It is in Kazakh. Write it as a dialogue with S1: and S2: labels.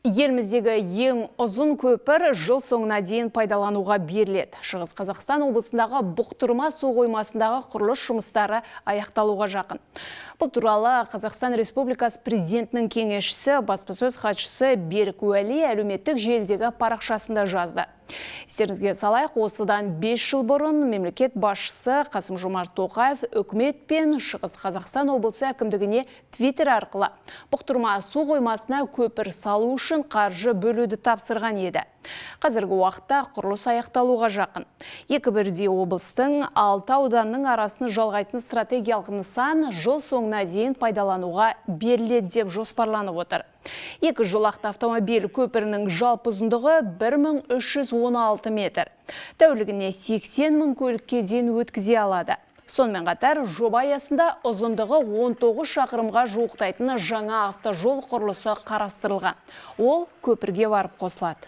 S1: Еліміздегі ең ұзын көпір жыл соңына дейін пайдалануға беріледі. Шығыс Қазақстан облысындағы Бұқтырма су қоймасындағы құрылыс жұмыстары аяқталуға жақын. Бұл туралы Қазақстан Республикасы президентінің кеңесшісі, баспасөз хатшысы Берік Уәли әлеуметтік желідегі парақшасында жазды. Естеріңізге салайық, осыдан 5 жыл бұрын мемлекет басшысы Қасым-Жомарт Тоқаев үкімет пен Шығыс Қазақстан облысы әкімдігіне Twitter арқылы Бұқтырма су қоймасына көпір салу үшін қаржы бөлуді тапсырған еді. Қазіргі уақытта құрылыс аяқталуға жақын. Екі бірдей облыстың 6 ауданның арасын жалғайтын стратегиялық нысан жыл соңына дейін пайдалануға беріледі деп жоспарланып отыр. Екі жолақты автомобиль көпірінің жалпы ұзындығы 1316 метр. Тәулігіне 80 мың көлікке дейін өткізе алады. Сонымен қатар жоба аясында ұзындығы 19 шақырымға жуықтайтын жаңа автожол құрылысы қарастырылған. Ол көпірге барып қосылады.